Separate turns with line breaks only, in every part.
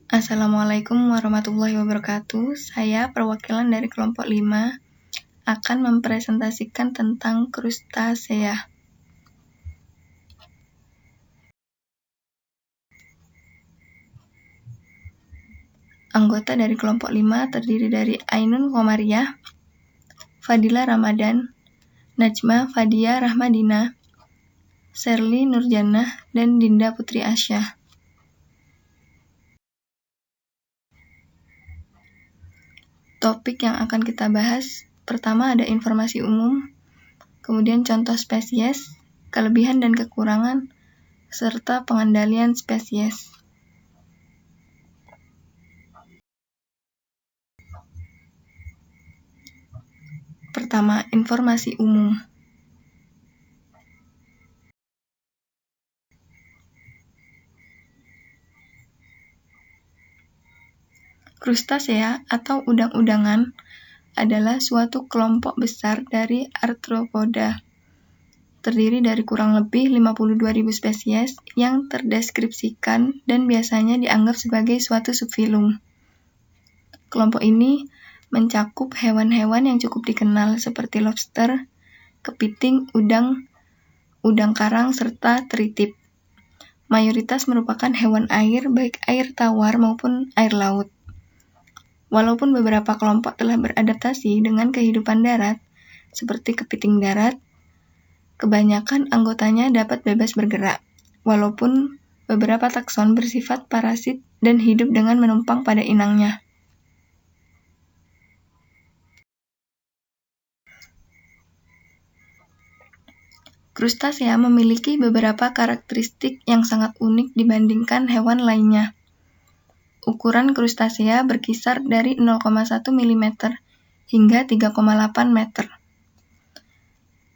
Assalamualaikum warahmatullahi wabarakatuh. Saya perwakilan dari kelompok 5 akan mempresentasikan tentang krustasea. Anggota dari kelompok 5 terdiri dari Ainun Komariah, Fadila Ramadan, Najma Fadia Rahmadina, Sherly Nurjannah, dan Dinda Putri Asyah. Topik yang akan kita bahas, pertama ada informasi umum, kemudian contoh spesies, kelebihan dan kekurangan, serta pengendalian spesies. Pertama, informasi umum. Krustasea atau udang-udangan adalah suatu kelompok besar dari arthropoda. Terdiri dari kurang lebih 52.000 spesies yang terdeskripsikan dan biasanya dianggap sebagai suatu subfilum. Kelompok ini mencakup hewan-hewan yang cukup dikenal seperti lobster, kepiting, udang karang, serta teritip. Mayoritas merupakan hewan air, baik air tawar maupun air laut. Walaupun beberapa kelompok telah beradaptasi dengan kehidupan darat, seperti kepiting darat, kebanyakan anggotanya dapat bebas bergerak, walaupun beberapa takson bersifat parasit dan hidup dengan menumpang pada inangnya. Krustasea memiliki beberapa karakteristik yang sangat unik dibandingkan hewan lainnya. Ukuran krustasea berkisar dari 0,1 mm hingga 3,8 meter.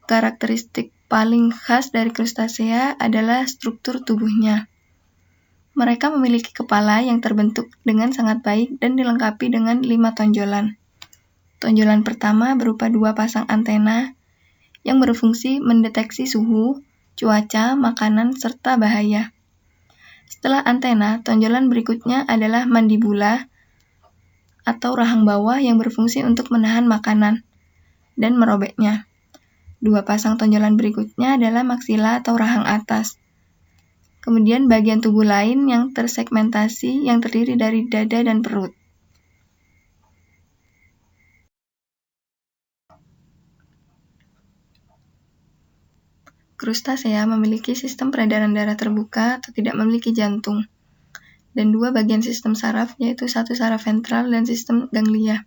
Karakteristik paling khas dari krustasea adalah struktur tubuhnya. Mereka memiliki kepala yang terbentuk dengan sangat baik dan dilengkapi dengan 5 tonjolan. Tonjolan pertama berupa 2 pasang antena yang berfungsi mendeteksi suhu, cuaca, makanan, serta bahaya. Setelah antena, tonjolan berikutnya adalah mandibula atau rahang bawah yang berfungsi untuk menahan makanan dan merobeknya. 2 pasang tonjolan berikutnya adalah maksila atau rahang atas. Kemudian bagian tubuh lain yang tersegmentasi yang terdiri dari dada dan perut. Krustasea memiliki sistem peredaran darah terbuka atau tidak memiliki jantung, dan 2 bagian sistem saraf, yaitu 1 saraf ventral dan sistem ganglia.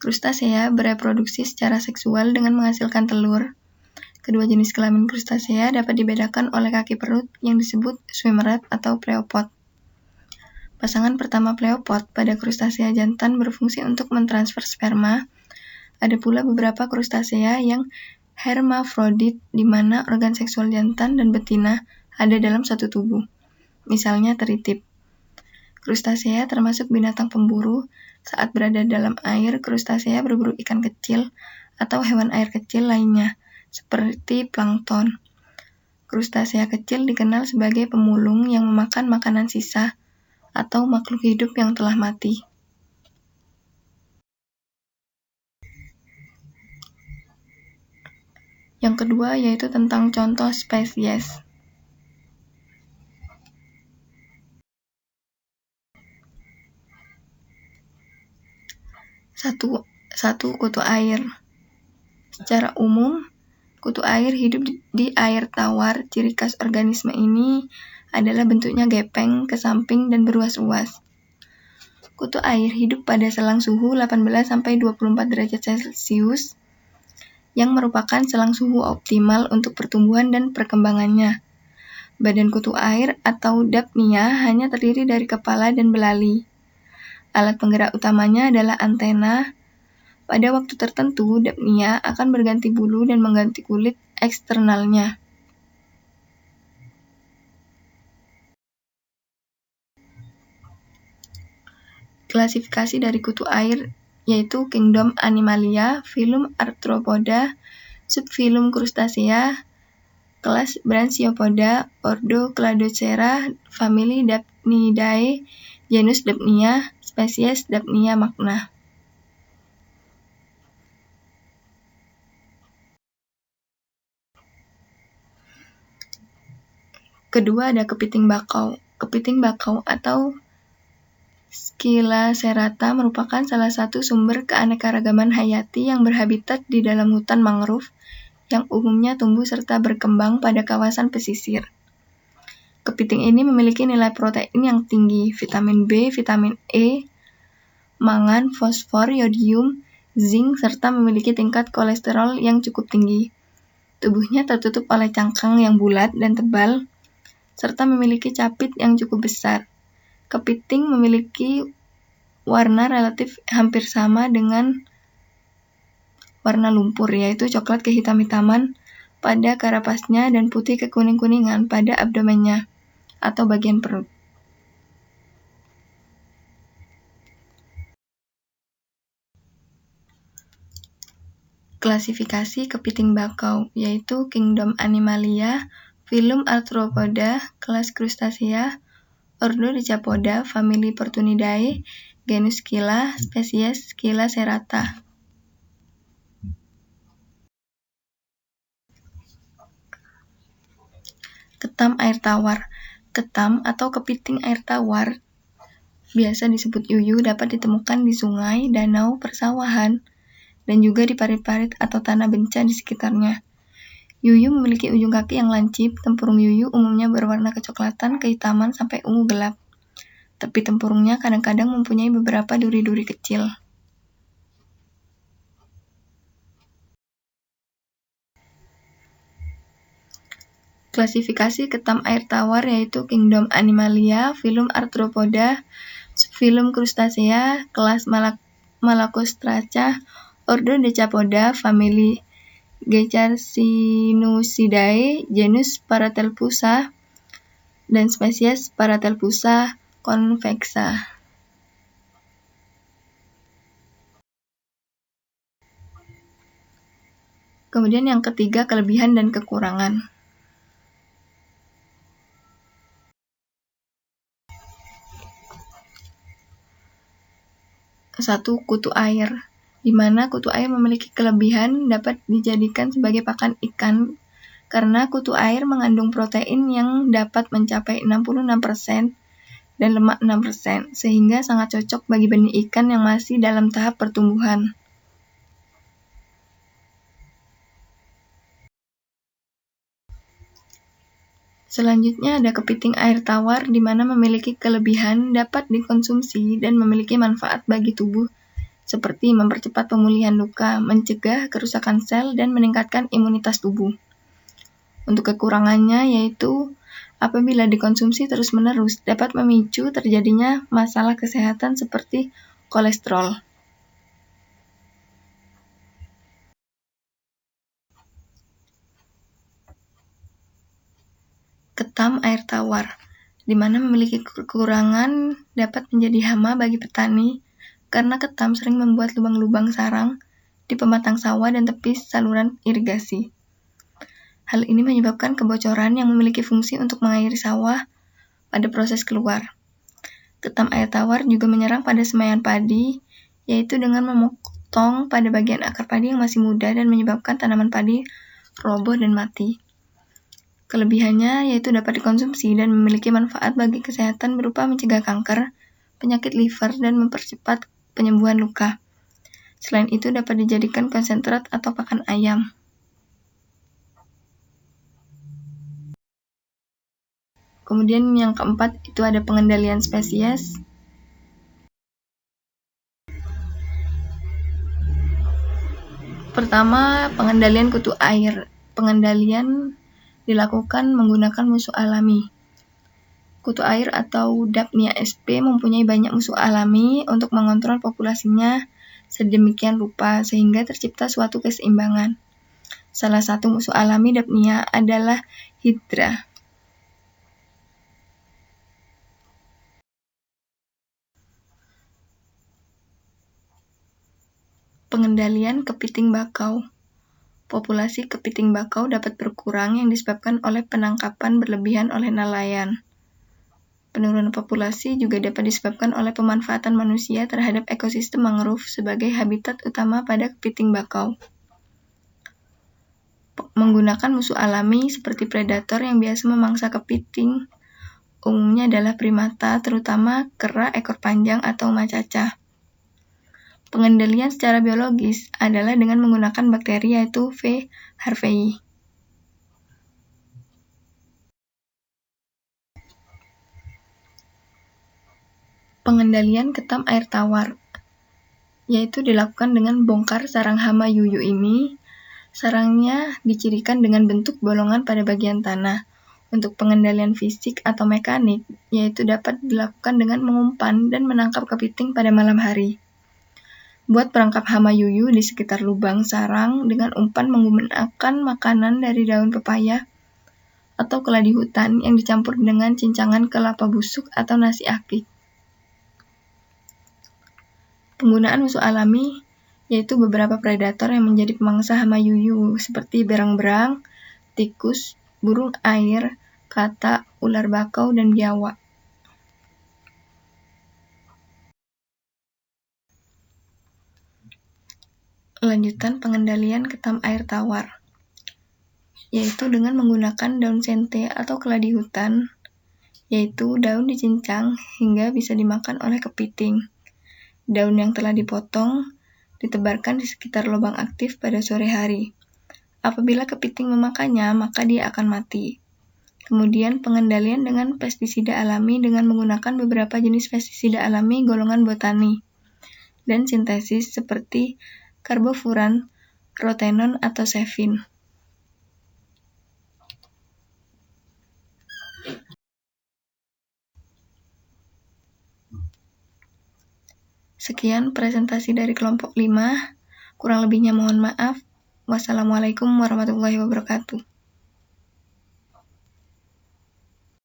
Krustasea bereproduksi secara seksual dengan menghasilkan telur. Kedua jenis kelamin krustasea dapat dibedakan oleh kaki perut yang disebut swimmeret atau pleopod. Pasangan pertama pleopod pada krustasea jantan berfungsi untuk mentransfer sperma. Ada pula beberapa krustasea yang hermafrodit, di mana organ seksual jantan dan betina ada dalam satu tubuh. Misalnya teritip. Krustasea termasuk binatang pemburu. Saat berada dalam air, krustasea berburu ikan kecil atau hewan air kecil lainnya, seperti plankton. Krustasea kecil dikenal sebagai pemulung yang memakan makanan sisa atau makhluk hidup yang telah mati. Yang kedua yaitu tentang contoh spesies. Satu, kutu air. Secara umum, kutu air hidup di air tawar. Ciri khas organisme ini adalah bentuknya gepeng, ke samping, dan beruas-uas. Kutu air hidup pada selang suhu 18-24 derajat Celcius, yang merupakan selang suhu optimal untuk pertumbuhan dan perkembangannya. Badan kutu air atau dapnia hanya terdiri dari kepala dan belali. Alat penggerak utamanya adalah antena. Pada waktu tertentu, dapnia akan berganti bulu dan mengganti kulit eksternalnya. Klasifikasi dari kutu air yaitu Kingdom Animalia, Filum Arthropoda, Subfilum Krustasea, kelas Brachiopoda, Ordo Cladocera, famili Dapnidae, genus Dapnia, spesies Dapnia magna. Kedua ada kepiting bakau. Kepiting bakau atau Scyllacerata merupakan salah satu sumber keanekaragaman hayati yang berhabitat di dalam hutan mangrove yang umumnya tumbuh serta berkembang pada kawasan pesisir. Kepiting ini memiliki nilai protein yang tinggi, vitamin B, vitamin E, mangan, fosfor, yodium, zinc, serta memiliki tingkat kolesterol yang cukup tinggi. Tubuhnya tertutup oleh cangkang yang bulat dan tebal, serta memiliki capit yang cukup besar. Kepiting memiliki warna relatif hampir sama dengan warna lumpur, yaitu coklat kehitam-hitaman pada karapasnya dan putih kekuning-kuningan pada abdomennya atau bagian perut. Klasifikasi kepiting bakau yaitu Kingdom Animalia, Phylum Arthropoda, kelas Crustacea, Ordo Decapoda, famili Portunidae, genus Scylla, spesies Scyllacerata. Ketam air tawar. Ketam atau kepiting air tawar, biasa disebut yuyu, dapat ditemukan di sungai, danau, persawahan, dan juga di parit-parit atau tanah bencah di sekitarnya. Yuyu memiliki ujung kaki yang lancip. Tempurung yuyu umumnya berwarna kecoklatan, kehitaman, sampai ungu gelap. Tepi tempurungnya kadang-kadang mempunyai beberapa duri-duri kecil. Klasifikasi ketam air tawar yaitu Kingdom Animalia, Phylum Arthropoda, Phylum Crustacea, kelas Malacostraca, Ordo Decapoda, famili Gecarcinusidae, genus Paratelpusa, dan spesies Paratelpusa convexa. Kemudian yang ketiga, kelebihan dan kekurangan. 1. Kutu air, di mana kutu air memiliki kelebihan dapat dijadikan sebagai pakan ikan karena kutu air mengandung protein yang dapat mencapai 66% dan lemak 6%, sehingga sangat cocok bagi benih ikan yang masih dalam tahap pertumbuhan. Selanjutnya ada kepiting air tawar di mana memiliki kelebihan dapat dikonsumsi dan memiliki manfaat bagi tubuh seperti mempercepat pemulihan luka, mencegah kerusakan sel, dan meningkatkan imunitas tubuh. Untuk kekurangannya yaitu apabila dikonsumsi terus-menerus dapat memicu terjadinya masalah kesehatan seperti kolesterol. Ketam air tawar, di mana memiliki kekurangan dapat menjadi hama bagi petani karena ketam sering membuat lubang-lubang sarang di pematang sawah dan tepi saluran irigasi. Hal ini menyebabkan kebocoran yang memiliki fungsi untuk mengairi sawah pada proses keluar. Ketam air tawar juga menyerang pada semaian padi, yaitu dengan memotong pada bagian akar padi yang masih muda dan menyebabkan tanaman padi roboh dan mati. Kelebihannya yaitu dapat dikonsumsi dan memiliki manfaat bagi kesehatan berupa mencegah kanker, penyakit liver, dan mempercepat penyembuhan luka. Selain itu dapat dijadikan konsentrat atau pakan ayam. Kemudian yang keempat itu ada pengendalian spesies. Pertama, pengendalian kutu air. Pengendalian dilakukan menggunakan musuh alami. Kutu air atau Dapnia sp mempunyai banyak musuh alami untuk mengontrol populasinya sedemikian rupa sehingga tercipta suatu keseimbangan. Salah satu musuh alami Dapnia adalah Hydra. Pengendalian kepiting bakau. Populasi kepiting bakau dapat berkurang yang disebabkan oleh penangkapan berlebihan oleh nelayan. Penurunan populasi juga dapat disebabkan oleh pemanfaatan manusia terhadap ekosistem mangrove sebagai habitat utama pada kepiting bakau. Menggunakan musuh alami seperti predator yang biasa memangsa kepiting, umumnya adalah primata, terutama kera ekor panjang atau macaca. Pengendalian secara biologis adalah dengan menggunakan bakteri yaitu V. harvei. Pengendalian ketam air tawar yaitu dilakukan dengan bongkar sarang hama yuyu ini. Sarangnya dicirikan dengan bentuk bolongan pada bagian tanah. Untuk pengendalian fisik atau mekanik, yaitu dapat dilakukan dengan mengumpan dan menangkap kepiting pada malam hari. Buat perangkap hama yuyu di sekitar lubang sarang dengan umpan menggunakan makanan dari daun pepaya atau keladi hutan yang dicampur dengan cincangan kelapa busuk atau nasi akik. Penggunaan musuh alami yaitu beberapa predator yang menjadi pemangsa hama yuyu seperti berang-berang, tikus, burung air, katak, ular bakau, dan biawak. Lanjutan pengendalian ketam air tawar yaitu dengan menggunakan daun sente atau keladi hutan, yaitu daun dicincang hingga bisa dimakan oleh kepiting. Daun yang telah dipotong ditebarkan di sekitar lubang aktif pada sore hari. Apabila kepiting memakannya, maka dia akan mati. Kemudian pengendalian dengan pestisida alami dengan menggunakan beberapa jenis pestisida alami golongan botani dan sintesis seperti karbofuran, rotenon, atau sevin. Sekian presentasi dari kelompok 5. Kurang lebihnya mohon maaf. Wassalamualaikum warahmatullahi wabarakatuh.